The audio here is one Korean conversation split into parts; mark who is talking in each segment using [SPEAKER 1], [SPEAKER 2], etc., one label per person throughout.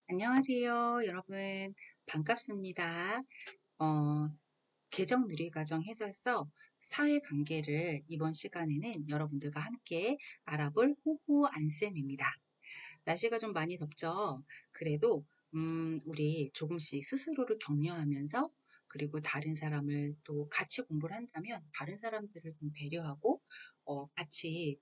[SPEAKER 1] 안녕하세요, 여러분. 반갑습니다. 어, 계정 누리과정 해설서 사회관계를 이번 시간에는 여러분들과 함께 알아볼 호호 안쌤입니다. 날씨가 좀 많이 덥죠? 그래도 우리 조금씩 스스로를 격려하면서 그리고 다른 사람을 또 같이 공부를 한다면 다른 사람들을 좀 배려하고 같이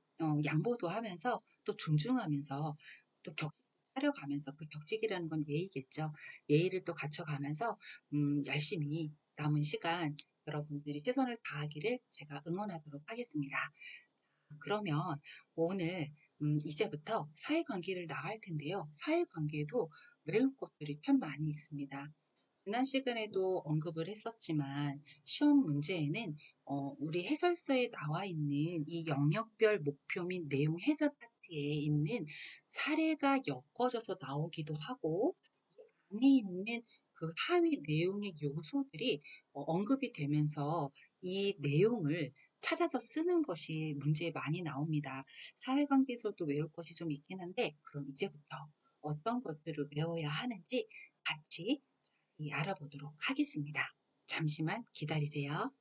[SPEAKER 1] 양보도 하면서 또 존중하면서 또 격식도 차려가면서 그 격식이라는 건 예의겠죠. 예의를 또 갖춰가면서 열심히 남은 시간 여러분들이 최선을 다하기를 제가 응원하도록 하겠습니다. 그러면 오늘 이제부터 사회관계를 나갈 텐데요. 사회관계에도 외울 것들이 참 많이 있습니다. 지난 시간에도 언급을 했었지만 시험 문제에는 우리 해설서에 나와 있는 이 영역별 목표 및 내용 해설 파트에 있는 사례가 엮어져서 나오기도 하고 이 안에 있는 그 하위 내용의 요소들이 언급이 되면서 이 내용을 찾아서 쓰는 것이 문제에 많이 나옵니다. 사회관계에서도 외울 것이 좀 있긴 한데 그럼 이제부터 어떤 것들을 외워야 하는지 같이 알아보도록 하겠습니다. 잠시만 기다리세요.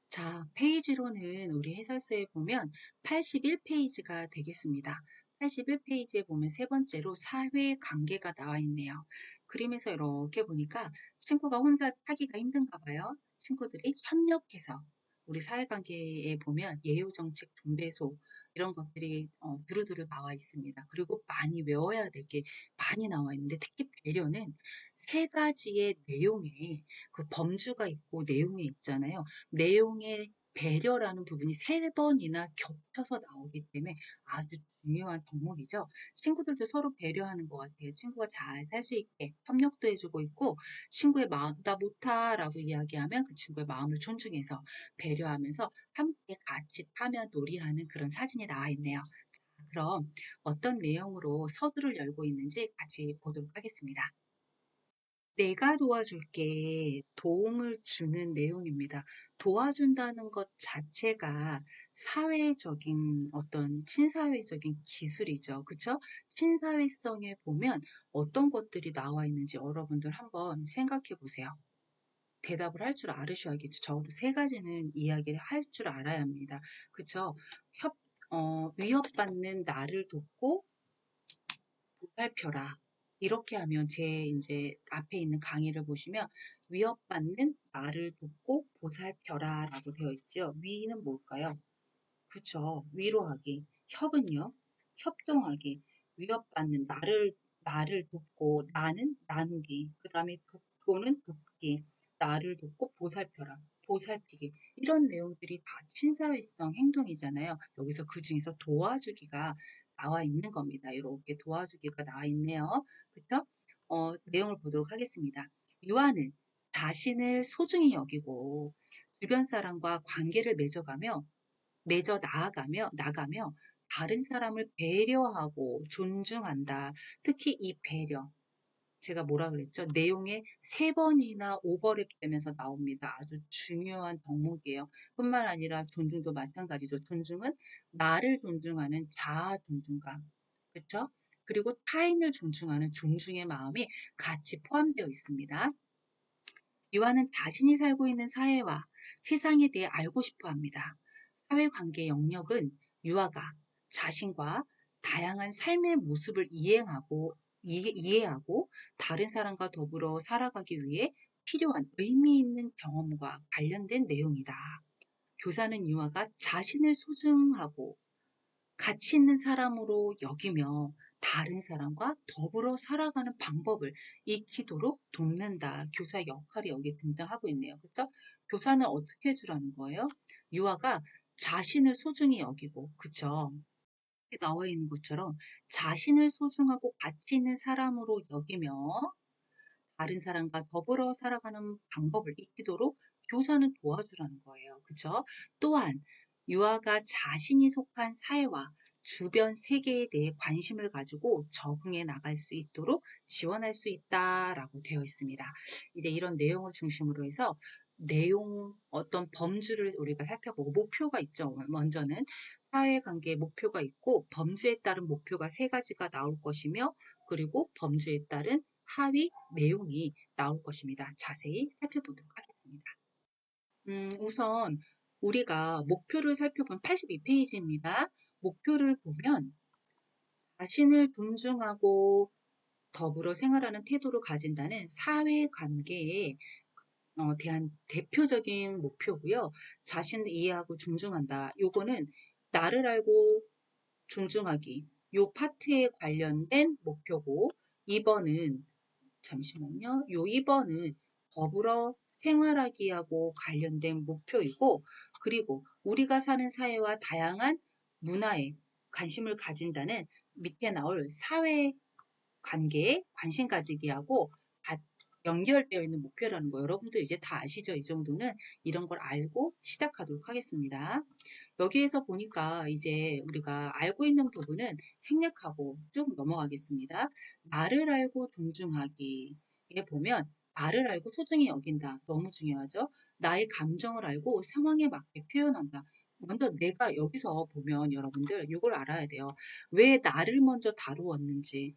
[SPEAKER 1] 자, 페이지로는 우리 해설서에 보면 81페이지가 되겠습니다. 81페이지에 보면 세 번째로 사회관계가 나와 있네요. 그림에서 이렇게 보니까 친구가 혼자 하기가 힘든가 봐요. 친구들이 협력해서 우리 사회관계에 보면 예우정책 분배소 이런 것들이 두루두루 나와 있습니다. 그리고 많이 외워야 될 게 많이 나와 있는데 특히 배려는 세 가지의 내용에 그 범주가 있고 내용에 있잖아요. 내용의 배려라는 부분이 세 번이나 겹쳐서 나오기 때문에 아주 중요한 덕목이죠. 친구들도 서로 배려하는 것 같아요. 친구가 잘 살 수 있게 협력도 해주고 있고 친구의 마음 나 못하라고 이야기하면 그 친구의 마음을 존중해서 배려하면서 함께 같이 타며 놀이하는 그런 사진이 나와 있네요. 자, 그럼 어떤 내용으로 서두를 열고 있는지 같이 보도록 하겠습니다. 내가 도와줄게 도움을 주는 내용입니다. 도와준다는 것 자체가 사회적인 어떤 친사회적인 기술이죠. 그쵸? 친사회성에 보면 어떤 것들이 나와 있는지 여러분들 한번 생각해 보세요. 대답을 할 줄 알으셔야겠죠. 적어도 세 가지는 이야기를 할 줄 알아야 합니다. 그쵸? 위협받는 나를 돕고 보살펴라. 이렇게 하면 제 이제 앞에 있는 강의를 보시면 위협받는 나를 돕고 보살펴라 라고 되어 있죠. 위는 뭘까요? 그쵸. 위로하기. 협은요? 협동하기. 위협받는 나를 돕고 나는 나누기. 그 다음에 돕고는 돕기. 나를 돕고 보살펴라. 보살피기. 이런 내용들이 다 친사회성 행동이잖아요. 여기서 그 중에서 도와주기가 나와 있는 겁니다. 이렇게 도와주기가 나와 있네요. 그쵸? 내용을 보도록 하겠습니다. 유아는 자신을 소중히 여기고 주변 사람과 관계를 맺어 나가며 다른 사람을 배려하고 존중한다. 특히 이 배려. 제가 뭐라 그랬죠? 내용에 세 번이나 오버랩 되면서 나옵니다. 아주 중요한 덕목이에요. 뿐만 아니라 존중도 마찬가지죠. 존중은 나를 존중하는 자아 존중감. 그쵸? 그리고 타인을 존중하는 존중의 마음이 같이 포함되어 있습니다. 유아는 자신이 살고 있는 사회와 세상에 대해 알고 싶어 합니다. 사회관계 영역은 유아가 자신과 다양한 삶의 모습을 이해하고 다른 사람과 더불어 살아가기 위해 필요한 의미 있는 경험과 관련된 내용이다. 교사는 유아가 자신을 소중하고 가치 있는 사람으로 여기며 다른 사람과 더불어 살아가는 방법을 익히도록 돕는다. 교사 역할이 여기 등장하고 있네요. 그렇죠? 교사는 어떻게 해주라는 거예요? 유아가 자신을 소중히 여기고, 그쵸? 이렇게 나와 있는 것처럼 자신을 소중하고 가치 있는 사람으로 여기며 다른 사람과 더불어 살아가는 방법을 익히도록 교사는 도와주라는 거예요. 그쵸? 또한 유아가 자신이 속한 사회와 주변 세계에 대해 관심을 가지고 적응해 나갈 수 있도록 지원할 수 있다라고 되어 있습니다. 이제 이런 내용을 중심으로 해서 내용 어떤 범주를 우리가 살펴보고 목표가 있죠. 먼저는 사회관계의 목표가 있고 범주에 따른 목표가 세 가지가 나올 것이며 그리고 범주에 따른 하위 내용이 나올 것입니다. 자세히 살펴보도록 하겠습니다. 우선 우리가 목표를 살펴본 82페이지입니다. 목표를 보면 자신을 존중하고 더불어 생활하는 태도를 가진다는 사회관계에 대한 대표적인 목표고요. 자신을 이해하고 존중한다. 요거는 나를 알고 존중하기. 요 파트에 관련된 목표고 2번은 잠시만요. 요 2번은 더불어 생활하기하고 관련된 목표이고 그리고 우리가 사는 사회와 다양한 문화에 관심을 가진다는 밑에 나올 사회 관계에 관심 가지기하고 연결되어 있는 목표라는 거 여러분들 이제 다 아시죠? 이 정도는 이런 걸 알고 시작하도록 하겠습니다. 여기에서 보니까 이제 우리가 알고 있는 부분은 생략하고 쭉 넘어가겠습니다. 나를 알고 존중하기에 보면 나를 알고 소중히 여긴다. 너무 중요하죠? 나의 감정을 알고 상황에 맞게 표현한다. 먼저 내가 여기서 보면 여러분들 이걸 알아야 돼요. 왜 나를 먼저 다루었는지.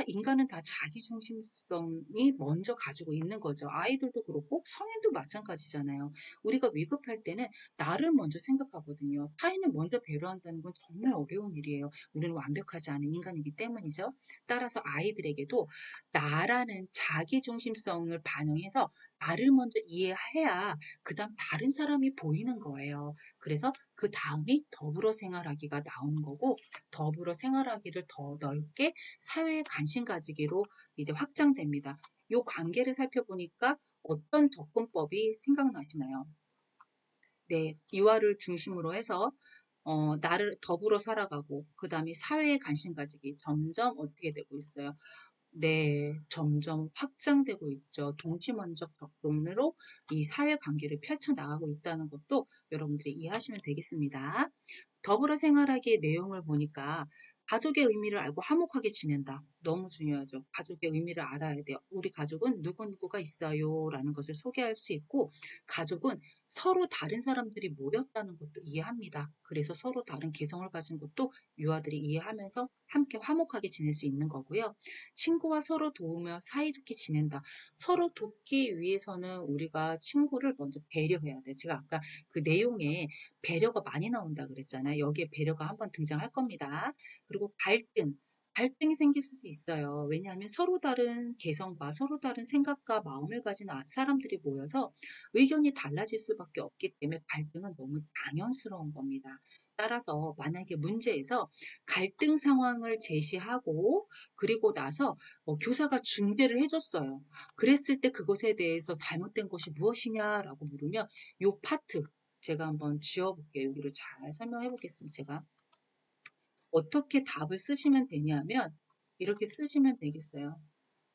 [SPEAKER 1] 인간은 다 자기중심성이 먼저 가지고 있는 거죠. 아이들도 그렇고 성인도 마찬가지잖아요. 우리가 위급할 때는 나를 먼저 생각하거든요. 타인을 먼저 배려한다는 건 정말 어려운 일이에요. 우리는 완벽하지 않은 인간이기 때문이죠. 따라서 아이들에게도 나라는 자기중심성을 반영해서 나를 먼저 이해해야 그 다음 다른 사람이 보이는 거예요. 그래서 그 다음이 더불어 생활하기가 나오는 거고 더불어 생활하기를 더 넓게 사회에 관심 가지기로 이제 확장됩니다. 이 관계를 살펴보니까 어떤 접근법이 생각나시나요? 네, 이화를 중심으로 해서 나를 더불어 살아가고 그 다음에 사회에 관심 가지기 점점 어떻게 되고 있어요? 네, 점점 확장되고 있죠. 동시먼적 접근으로 이 사회관계를 펼쳐나가고 있다는 것도 여러분들이 이해하시면 되겠습니다. 더불어 생활하기의 내용을 보니까 가족의 의미를 알고 화목하게 지낸다. 너무 중요하죠. 가족의 의미를 알아야 돼요. 우리 가족은 누구누구가 있어요. 라는 것을 소개할 수 있고 가족은 서로 다른 사람들이 모였다는 것도 이해합니다. 그래서 서로 다른 개성을 가진 것도 유아들이 이해하면서 함께 화목하게 지낼 수 있는 거고요. 친구와 서로 도우며 사이좋게 지낸다. 서로 돕기 위해서는 우리가 친구를 먼저 배려해야 돼. 제가 아까 그 내용에 배려가 많이 나온다 그랬잖아요. 여기에 배려가 한번 등장할 겁니다. 그리고 갈등이 생길 수도 있어요. 왜냐하면 서로 다른 개성과 서로 다른 생각과 마음을 가진 사람들이 모여서 의견이 달라질 수밖에 없기 때문에 갈등은 너무 당연스러운 겁니다. 따라서 만약에 문제에서 갈등 상황을 제시하고 그리고 나서 교사가 중재를 해줬어요. 그랬을 때 그것에 대해서 잘못된 것이 무엇이냐라고 물으면 이 파트 제가 한번 지워볼게요. 여기를 잘 설명해 보겠습니다. 제가 어떻게 답을 쓰시면 되냐면 이렇게 쓰시면 되겠어요.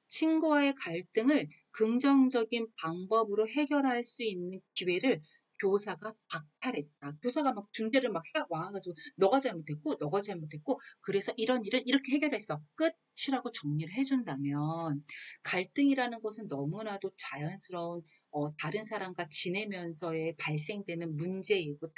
[SPEAKER 1] 친구와의 갈등을 긍정적인 방법으로 해결할 수 있는 기회를 교사가 박탈했다. 교사가 막 중재를 막 와가지고 너가 잘못했고 그래서 이런 일을 이렇게 해결했어. 끝이라고 정리를 해준다면 갈등이라는 것은 너무나도 자연스러운 다른 사람과 지내면서의 발생되는 문제이고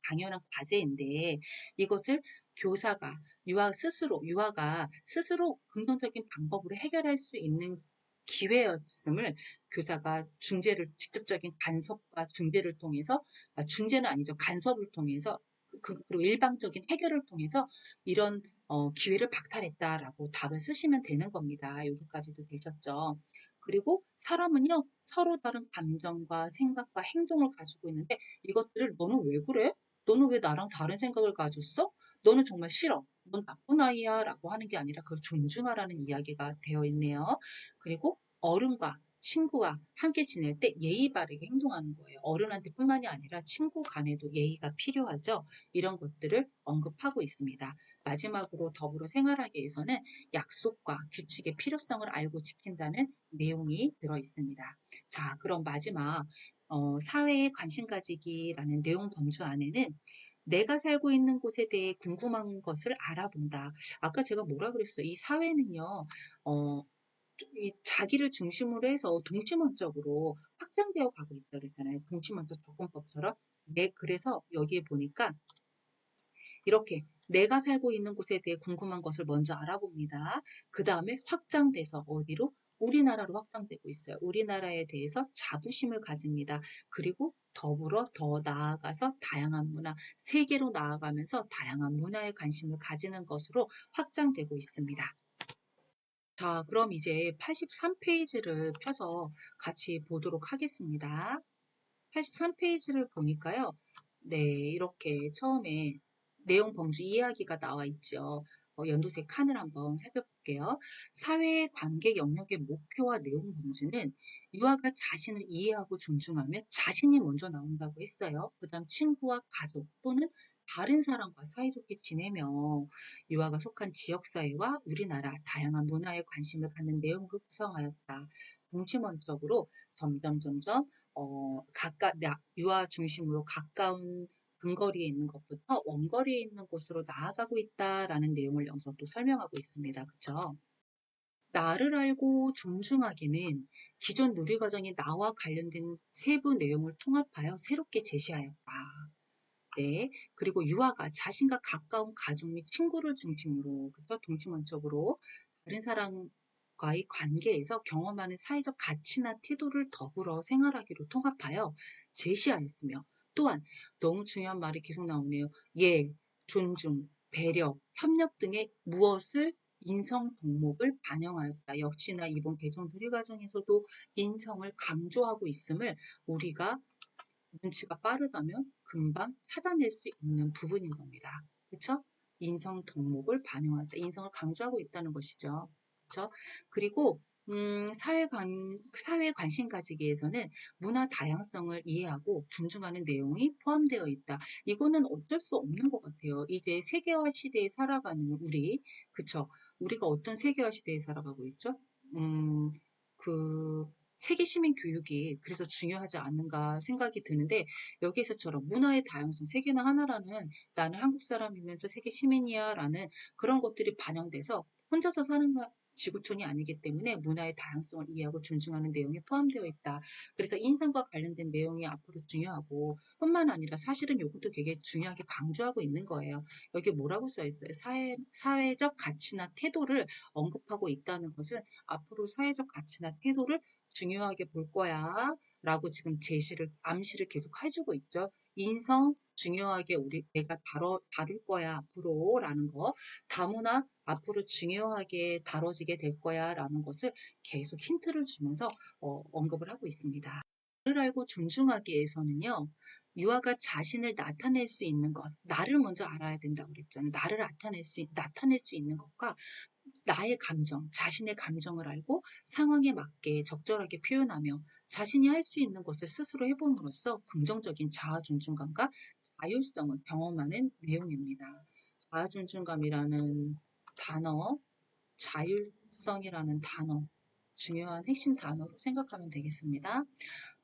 [SPEAKER 1] 당연한 과제인데 이것을 교사가 유아가 스스로 긍정적인 방법으로 해결할 수 있는 기회였음을 교사가 직접적인 간섭과 중재를 통해서, 중재는 아니죠. 간섭을 통해서, 그리고 일방적인 해결을 통해서 이런 기회를 박탈했다라고 답을 쓰시면 되는 겁니다. 여기까지도 되셨죠. 그리고 사람은요, 서로 다른 감정과 생각과 행동을 가지고 있는데 이것들을 너는 왜 그래? 너는 왜 나랑 다른 생각을 가졌어? 너는 정말 싫어. 넌 나쁜 아이야 라고 하는 게 아니라 그걸 존중하라는 이야기가 되어 있네요. 그리고 어른과 친구와 함께 지낼 때 예의 바르게 행동하는 거예요. 어른한테 뿐만이 아니라 친구 간에도 예의가 필요하죠. 이런 것들을 언급하고 있습니다. 마지막으로 더불어 생활하기에서는 약속과 규칙의 필요성을 알고 지킨다는 내용이 들어 있습니다. 자, 그럼 마지막 사회에 관심 가지기라는 내용 범주 안에는 내가 살고 있는 곳에 대해 궁금한 것을 알아본다. 아까 제가 뭐라 그랬어요? 이 사회는요, 어, 이 자기를 중심으로 해서 동시먼적으로 확장되어 가고 있다 그랬잖아요. 동시먼적 접근법처럼. 네, 그래서 여기에 보니까 이렇게 내가 살고 있는 곳에 대해 궁금한 것을 먼저 알아봅니다. 그 다음에 확장돼서 어디로? 우리나라로 확장되고 있어요. 우리나라에 대해서 자부심을 가집니다. 그리고 더불어 더 나아가서 다양한 문화, 세계로 나아가면서 다양한 문화에 관심을 가지는 것으로 확장되고 있습니다. 자, 그럼 이제 83페이지를 펴서 같이 보도록 하겠습니다. 83페이지를 보니까요. 네, 이렇게 처음에 내용 범주 이야기가 나와 있죠. 연두색 칸을 한번 살펴볼게요. 사회 관계 영역의 목표와 내용 범주는 유아가 자신을 이해하고 존중하며 자신이 먼저 나온다고 했어요. 그 다음 친구와 가족 또는 다른 사람과 사이좋게 지내며 유아가 속한 지역사회와 우리나라 다양한 문화에 관심을 갖는 내용으로 구성하였다. 동심원적으로 점점 유아 중심으로 가까운 근거리에 있는 것부터 원거리에 있는 곳으로 나아가고 있다라는 내용을 여기서 또 설명하고 있습니다. 그쵸? 나를 알고 존중하기는 기존 누리과정이 나와 관련된 세부 내용을 통합하여 새롭게 제시하였다. 네. 그리고 유아가 자신과 가까운 가족 및 친구를 중심으로, 그죠? 동심원적으로 다른 사람과의 관계에서 경험하는 사회적 가치나 태도를 더불어 생활하기로 통합하여 제시하였으며, 또한 너무 중요한 말이 계속 나오네요. 예, 존중, 배려, 협력 등의 무엇을 인성 덕목을 반영하였다. 역시나 이번 개정 누리 과정에서도 인성을 강조하고 있음을 우리가 눈치가 빠르다면 금방 찾아낼 수 있는 부분인 겁니다. 그렇죠? 인성 덕목을 반영하자. 인성을 강조하고 있다는 것이죠. 그렇죠? 그리고 사회 관심 가지기에서는 문화 다양성을 이해하고 존중하는 내용이 포함되어 있다. 이거는 어쩔 수 없는 것 같아요. 이제 세계화 시대에 살아가는 우리, 그쵸? 우리가 어떤 세계화 시대에 살아가고 있죠? 음, 그 세계 시민 교육이 그래서 중요하지 않은가 생각이 드는데 여기서처럼 문화의 다양성 세계는 하나라는 나는 한국 사람이면서 세계 시민이야 라는 그런 것들이 반영돼서 혼자서 사는 지구촌이 아니기 때문에 문화의 다양성을 이해하고 존중하는 내용이 포함되어 있다. 그래서 인성과 관련된 내용이 앞으로 중요하고 뿐만 아니라 사실은 이것도 되게 중요하게 강조하고 있는 거예요. 여기 뭐라고 써 있어요? 사회적 가치나 태도를 언급하고 있다는 것은 앞으로 사회적 가치나 태도를 중요하게 볼 거야 라고 지금 암시를 계속 해주고 있죠. 인성 중요하게 내가 다룰 거야 앞으로 라는 거, 다문화 앞으로 중요하게 다뤄지게 될 거야 라는 것을 계속 힌트를 주면서 언급을 하고 있습니다. 나를 알고 존중하기에서는요, 유아가 자신을 나타낼 수 있는 것, 나를 먼저 알아야 된다고 그랬잖아요. 나를 나타낼 수 있는 것과 나의 감정, 자신의 감정을 알고 상황에 맞게 적절하게 표현하며 자신이 할 수 있는 것을 스스로 해봄으로써 긍정적인 자아 존중감과 자율성을 경험하는 내용입니다. 자아 존중감이라는 단어, 자율성이라는 단어, 중요한 핵심 단어로 생각하면 되겠습니다.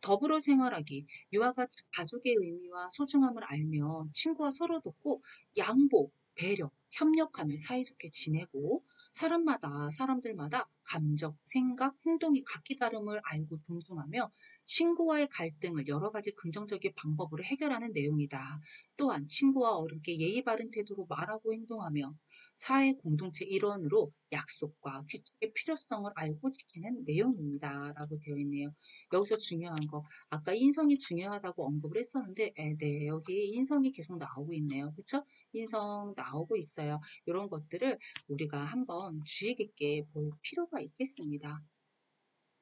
[SPEAKER 1] 더불어 생활하기, 유아가 가족의 의미와 소중함을 알며 친구와 서로 돕고 양보, 배려, 협력하며 사이좋게 지내고 사람들마다 감정, 생각, 행동이 각기 다름을 알고 존중하며 친구와의 갈등을 여러 가지 긍정적인 방법으로 해결하는 내용이다. 또한 친구와 어른께 예의 바른 태도로 말하고 행동하며 사회 공동체 일원으로 약속과 규칙의 필요성을 알고 지키는 내용입니다. 라고 되어 있네요. 여기서 중요한 거, 아까 인성이 중요하다고 언급을 했었는데, 네, 여기 인성이 계속 나오고 있네요. 그쵸? 인성 나오고 있어요. 이런 것들을 우리가 한번 주의 깊게 볼 필요가 있겠습니다.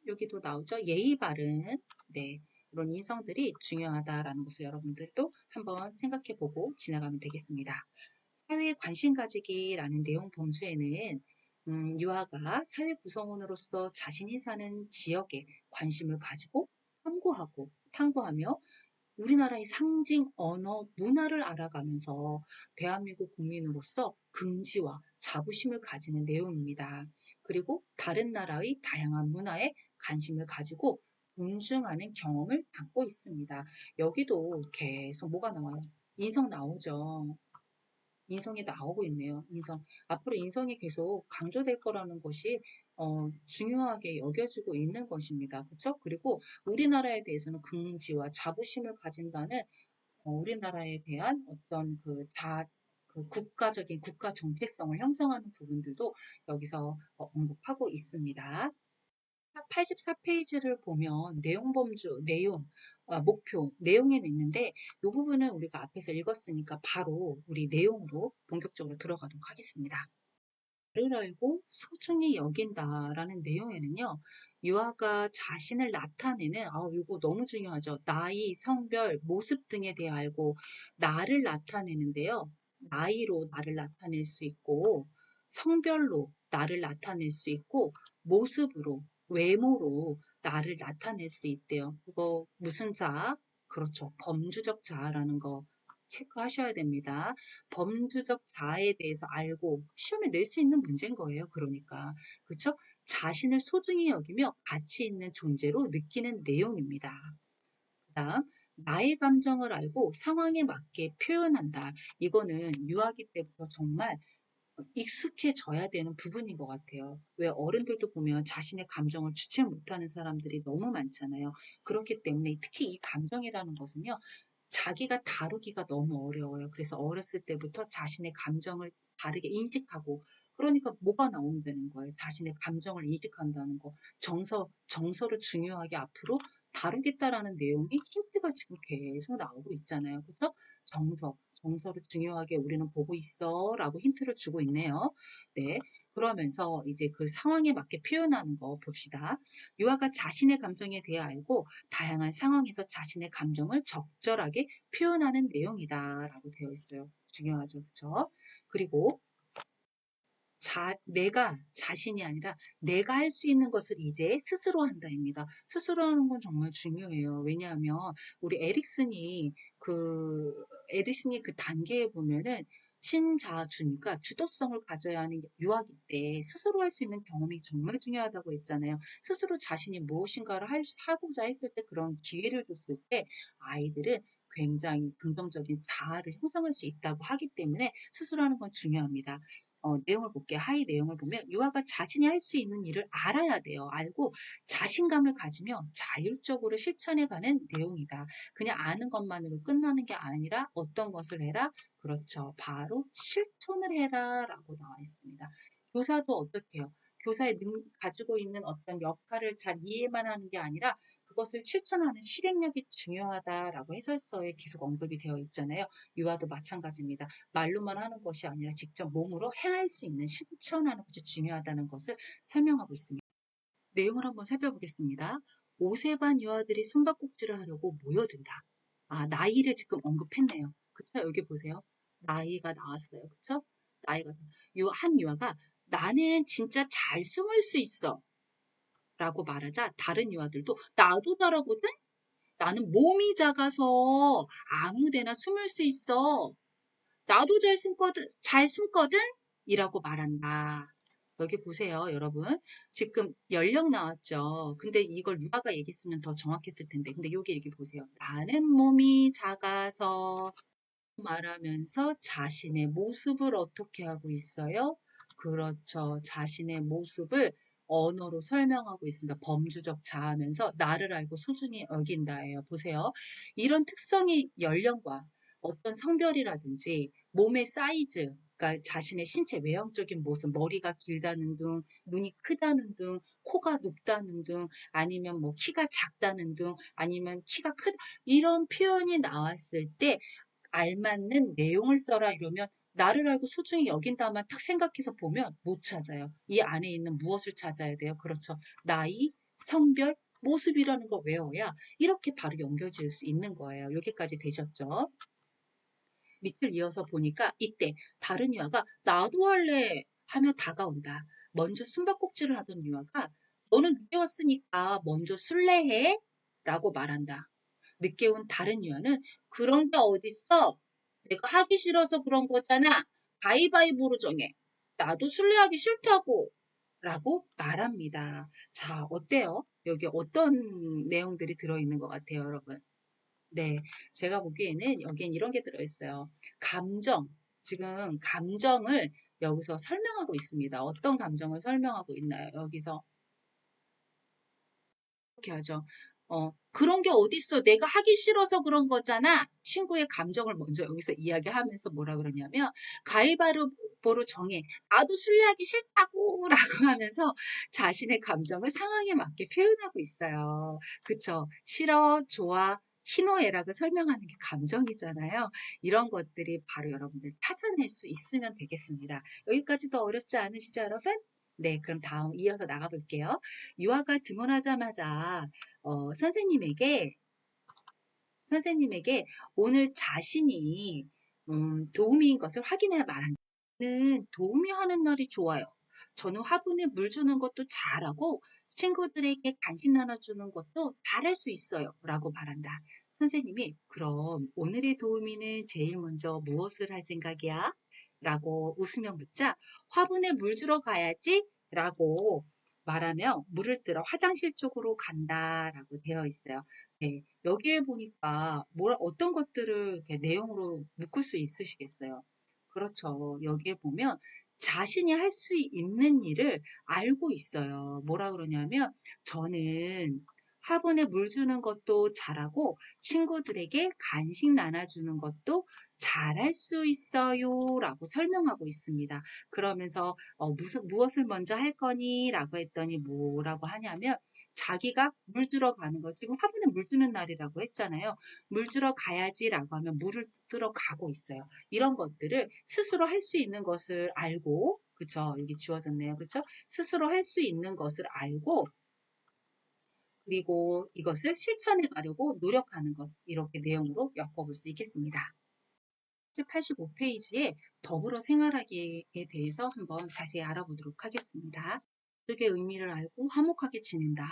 [SPEAKER 1] 여기도 나오죠? 예의 바른, 네, 이런 인성들이 중요하다라는 것을 여러분들도 한번 생각해 보고 지나가면 되겠습니다. 사회에 관심 가지기라는 내용 범주에는 유아가 사회 구성원으로서 자신이 사는 지역에 관심을 가지고 탐구하며 우리나라의 상징, 언어, 문화를 알아가면서 대한민국 국민으로서 긍지와 자부심을 가지는 내용입니다. 그리고 다른 나라의 다양한 문화에 관심을 가지고 존중하는 경험을 담고 있습니다. 여기도 계속 뭐가 나와요? 인성 나오죠. 인성이 나오고 있네요. 인성. 앞으로 인성이 계속 강조될 거라는 것이 중요하게 여겨지고 있는 것입니다. 그렇죠? 그리고 우리나라에 대해서는 긍지와 자부심을 가진다는 우리나라에 대한 어떤 그 국가적인 국가 정체성을 형성하는 부분들도 여기서 언급하고 있습니다. 84페이지를 보면 내용 범주, 내용, 목표, 내용에는 있는데 이 부분은 우리가 앞에서 읽었으니까 바로 우리 내용으로 본격적으로 들어가도록 하겠습니다. 나를 알고 소중히 여긴다라는 내용에는요. 유아가 자신을 나타내는 이거 너무 중요하죠. 나이, 성별, 모습 등에 대해 알고 나를 나타내는데요. 나이로 나를 나타낼 수 있고 성별로 나를 나타낼 수 있고 모습으로 외모로 나를 나타낼 수 있대요. 그거 무슨 자? 그렇죠. 범주적 자아라는 거 체크하셔야 됩니다. 범주적 자아에 대해서 알고 시험에 낼 수 있는 문제인 거예요. 그러니까 그쵸? 자신을 소중히 여기며 가치 있는 존재로 느끼는 내용입니다. 그다음 나의 감정을 알고 상황에 맞게 표현한다. 이거는 유아기 때부터 정말 익숙해져야 되는 부분인 것 같아요. 왜 어른들도 보면 자신의 감정을 주체 못하는 사람들이 너무 많잖아요. 그렇기 때문에 특히 이 감정이라는 것은요. 자기가 다루기가 너무 어려워요. 그래서 어렸을 때부터 자신의 감정을 다르게 인식하고 그러니까 뭐가 나온다는 거예요. 자신의 감정을 인식한다는 거. 정서를 중요하게 앞으로 다루겠다라는 내용이 힌트가 지금 계속 나오고 있잖아요. 그렇죠? 정서를 중요하게 우리는 보고 있어 라고 힌트를 주고 있네요. 네. 그러면서 이제 그 상황에 맞게 표현하는 거 봅시다. 유아가 자신의 감정에 대해 알고 다양한 상황에서 자신의 감정을 적절하게 표현하는 내용이다라고 되어 있어요. 중요하죠, 그렇죠? 그리고 내가 자신이 아니라 내가 할 수 있는 것을 이제 스스로 한다입니다. 스스로 하는 건 정말 중요해요. 왜냐하면 우리 에릭슨이 그 단계에 보면은 신자주니까 주도성을 가져야 하는 유아기 때 스스로 할 수 있는 경험이 정말 중요하다고 했잖아요. 스스로 자신이 무엇인가를 하고자 했을 때 그런 기회를 줬을 때 아이들은 굉장히 긍정적인 자아를 형성할 수 있다고 하기 때문에 스스로 하는 건 중요합니다. 내용을 볼게요. 하이 내용을 보면 유아가 자신이 할 수 있는 일을 알아야 돼요. 알고 자신감을 가지며 자율적으로 실천해가는 내용이다. 그냥 아는 것만으로 끝나는 게 아니라 어떤 것을 해라? 그렇죠. 바로 실천을 해라 라고 나와 있습니다. 교사도 어떻게 해요? 가지고 있는 어떤 역할을 잘 이해만 하는 게 아니라 그것을 실천하는 실행력이 중요하다라고 해설서에 계속 언급이 되어 있잖아요. 유아도 마찬가지입니다. 말로만 하는 것이 아니라 직접 몸으로 행할 수 있는 실천하는 것이 중요하다는 것을 설명하고 있습니다. 내용을 한번 살펴보겠습니다. 5세반 유아들이 숨바꼭질을 하려고 모여든다. 나이를 지금 언급했네요. 그쵸? 여기 보세요. 나이가 나왔어요. 그쵸? 한 유아가 나는 진짜 잘 숨을 수 있어. 라고 말하자 다른 유아들도 나도 잘하거든? 나는 몸이 작아서 아무 데나 숨을 수 있어. 나도 잘 숨거든? 이라고 말한다. 여기 보세요, 여러분. 지금 연령 나왔죠. 근데 이걸 유아가 얘기했으면 더 정확했을 텐데. 근데 여기 보세요. 나는 몸이 작아서 말하면서 자신의 모습을 어떻게 하고 있어요? 그렇죠. 자신의 모습을 언어로 설명하고 있습니다. 범주적 자하면서 나를 알고 소중히 여긴다예요. 보세요. 이런 특성이 연령과 어떤 성별이라든지 몸의 사이즈, 그러니까 자신의 신체 외형적인 모습, 머리가 길다는 등, 눈이 크다는 등, 코가 높다는 등, 아니면 뭐 키가 작다는 등, 아니면 키가 크다 이런 표현이 나왔을 때 알맞는 내용을 써라 이러면 나를 알고 소중히 여긴다만 딱 생각해서 보면 못 찾아요. 이 안에 있는 무엇을 찾아야 돼요? 그렇죠. 나이, 성별, 모습이라는 거 외워야 이렇게 바로 연결지을 수 있는 거예요. 여기까지 되셨죠? 밑을 이어서 보니까 이때 다른 유아가 나도 할래 하며 다가온다. 먼저 숨바꼭질을 하던 유아가 너는 늦게 왔으니까 먼저 술래해? 라고 말한다. 늦게 온 다른 유아는 그런 게 어딨어? 내가 하기 싫어서 그런 거잖아. 가위바위보로 정해. 나도 술래하기 싫다고. 라고 말합니다. 자, 어때요? 여기 어떤 내용들이 들어있는 것 같아요, 여러분? 네, 제가 보기에는 여기엔 이런 게 들어있어요. 지금 감정을 여기서 설명하고 있습니다. 어떤 감정을 설명하고 있나요? 여기서 이렇게 하죠. 그런 게 어딨어. 내가 하기 싫어서 그런 거잖아. 친구의 감정을 먼저 여기서 이야기하면서 뭐라 그러냐면, 가위바위보로 정해. 나도 술래하기 싫다고 라고 하면서 자신의 감정을 상황에 맞게 표현하고 있어요. 그쵸? 싫어, 좋아, 희노애락을 설명하는 게 감정이잖아요. 이런 것들이 바로 여러분들 찾아낼 수 있으면 되겠습니다. 여기까지도 어렵지 않으시죠, 여러분? 네, 그럼 다음 이어서 나가볼게요. 유아가 등원하자마자 선생님에게 오늘 자신이 도우미인 것을 확인해야 말한다. 는 도우미 하는 날이 좋아요. 저는 화분에 물 주는 것도 잘하고 친구들에게 간식 나눠주는 것도 잘할 수 있어요. 라고 말한다. 선생님이 그럼 오늘의 도우미는 제일 먼저 무엇을 할 생각이야? 라고 웃으며 묻자 화분에 물 주러 가야지 라고 말하며 물을 뜨러 화장실 쪽으로 간다라고 되어 있어요. 네, 여기에 보니까 어떤 것들을 이렇게 내용으로 묶을 수 있으시겠어요? 그렇죠. 여기에 보면 자신이 할 수 있는 일을 알고 있어요. 뭐라 그러냐면 저는 화분에 물 주는 것도 잘하고 친구들에게 간식 나눠주는 것도 잘할 수 있어요. 라고 설명하고 있습니다. 그러면서 무엇을 먼저 할 거니? 라고 했더니 뭐라고 하냐면 자기가 물 주러 가는 거 지금 화분에 물 주는 날이라고 했잖아요. 물 주러 가야지라고 하면 물을 뜨러 가고 있어요. 이런 것들을 스스로 할 수 있는 것을 알고 그쵸? 여기 지워졌네요. 그쵸? 스스로 할 수 있는 것을 알고 그리고 이것을 실천해 가려고 노력하는 것 이렇게 내용으로 엮어볼 수 있겠습니다. 85페이지에 더불어 생활하기에 대해서 한번 자세히 알아보도록 하겠습니다. 가족의 의미를 알고 화목하게 지낸다.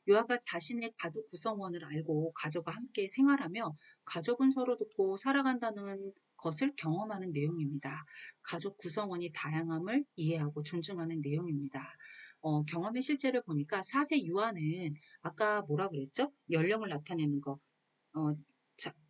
[SPEAKER 1] 유아가 자신의 가족 구성원을 알고 가족과 함께 생활하며 가족은 서로 돕고 살아간다는 것을 경험하는 내용입니다. 가족 구성원이 다양함을 이해하고 존중하는 내용입니다. 경험의 실제를 보니까 4세 유아는 아까 뭐라 그랬죠? 연령을 나타내는 거. 어,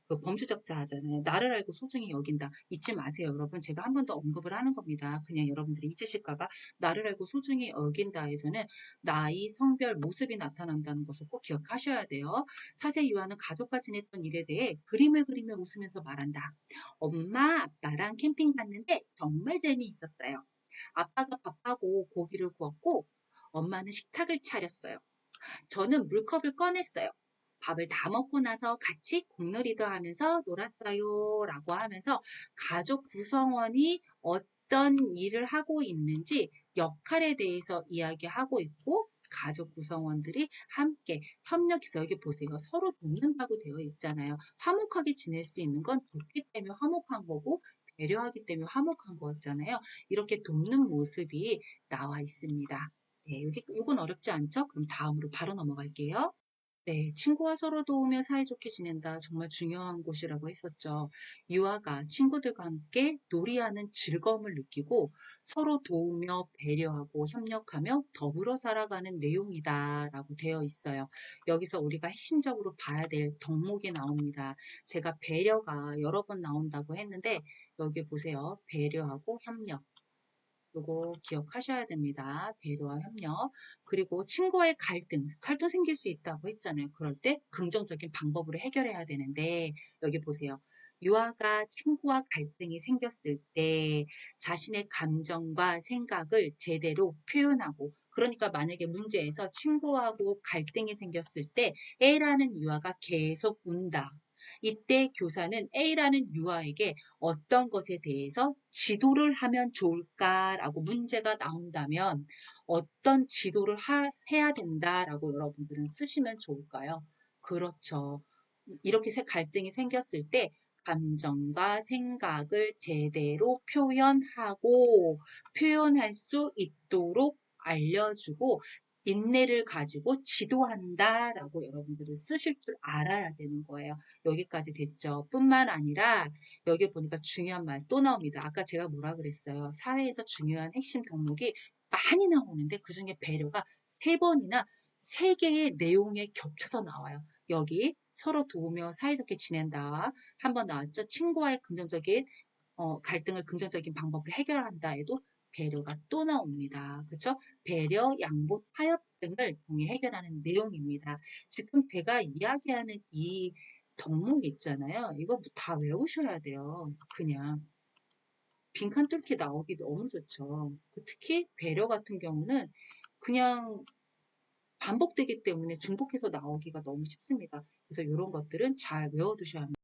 [SPEAKER 1] 그 범주적 자아잖아요. 나를 알고 소중히 여긴다. 잊지 마세요, 여러분. 제가 한 번 더 언급을 하는 겁니다. 그냥 여러분들이 잊으실까봐. 나를 알고 소중히 여긴다에서는 나이, 성별, 모습이 나타난다는 것을 꼭 기억하셔야 돼요. 사세 유아는 가족과 지냈던 일에 대해 그림을 그리며 웃으면서 말한다. 엄마, 아빠랑 캠핑 갔는데 정말 재미있었어요. 아빠가 밥하고 고기를 구웠고 엄마는 식탁을 차렸어요. 저는 물컵을 꺼냈어요. 밥을 다 먹고 나서 같이 공놀이도 하면서 놀았어요. 라고 하면서 가족 구성원이 어떤 일을 하고 있는지 역할에 대해서 이야기하고 있고 가족 구성원들이 함께 협력해서 여기 보세요. 서로 돕는다고 되어 있잖아요. 화목하게 지낼 수 있는 건 돕기 때문에 화목한 거고 배려하기 때문에 화목한 거잖아요. 이렇게 돕는 모습이 나와 있습니다. 네, 요건 어렵지 않죠? 그럼 다음으로 바로 넘어갈게요. 네, 친구와 서로 도우며 사이좋게 지낸다. 정말 중요한 곳이라고 했었죠. 유아가 친구들과 함께 놀이하는 즐거움을 느끼고 서로 도우며 배려하고 협력하며 더불어 살아가는 내용이다라고 되어 있어요. 여기서 우리가 핵심적으로 봐야 될 덕목이 나옵니다. 제가 배려가 여러 번 나온다고 했는데 여기 보세요. 배려하고 협력. 요거 기억하셔야 됩니다. 배려와 협력. 그리고 친구와의 갈등 생길 수 있다고 했잖아요. 그럴 때 긍정적인 방법으로 해결해야 되는데, 여기 보세요. 유아가 친구와 갈등이 생겼을 때 자신의 감정과 생각을 제대로 표현하고, 그러니까 만약에 문제에서 친구하고 갈등이 생겼을 때 A라는 유아가 계속 운다. 이때 교사는 A라는 유아에게 어떤 것에 대해서 지도를 하면 좋을까라고 문제가 나온다면 어떤 지도를 해야 된다라고 여러분들은 쓰시면 좋을까요? 그렇죠. 이렇게 갈등이 생겼을 때 감정과 생각을 제대로 표현할 수 있도록 알려주고 인내를 가지고 지도한다라고 여러분들은 쓰실 줄 알아야 되는 거예요. 여기까지 됐죠. 뿐만 아니라 여기 보니까 중요한 말 또 나옵니다. 아까 제가 뭐라 그랬어요? 사회에서 중요한 핵심 덕목이 많이 나오는데 그중에 배려가 3번이나 3개의 내용에 겹쳐서 나와요. 여기 서로 도우며 사이좋게 지낸다. 한 번 나왔죠. 친구와의 긍정적인 갈등을 긍정적인 방법으로 해결한다에도 배려가 또 나옵니다. 그쵸? 배려, 양보, 타협 등을 통해 해결하는 내용입니다. 지금 제가 이야기하는 이 덕목 있잖아요. 이거 다 외우셔야 돼요. 그냥. 빈칸 뚫기 나오기 너무 좋죠. 특히 배려 같은 경우는 그냥 반복되기 때문에 중복해서 나오기가 너무 쉽습니다. 그래서 이런 것들은 잘 외워두셔야 합니다.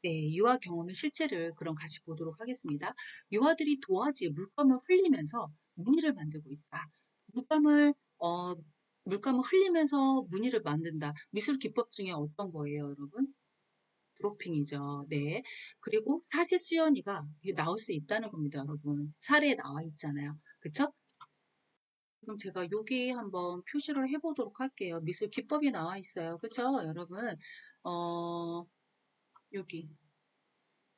[SPEAKER 1] 네, 유아 경험의 실체를 그럼 같이 보도록 하겠습니다. 유아들이 도화지에 물감을 흘리면서 무늬를 만들고 있다. 물감을 어, 물감을 흘리면서 무늬를 만든다. 미술 기법 중에 어떤 거예요, 여러분? 드로핑이죠. 네. 그리고 사세 수연이가 나올 수 있다는 겁니다, 여러분. 사례에 나와 있잖아요. 그쵸? 그럼 제가 여기 한번 표시를 해보도록 할게요. 미술 기법이 나와 있어요. 그쵸, 여러분? 어, 여기.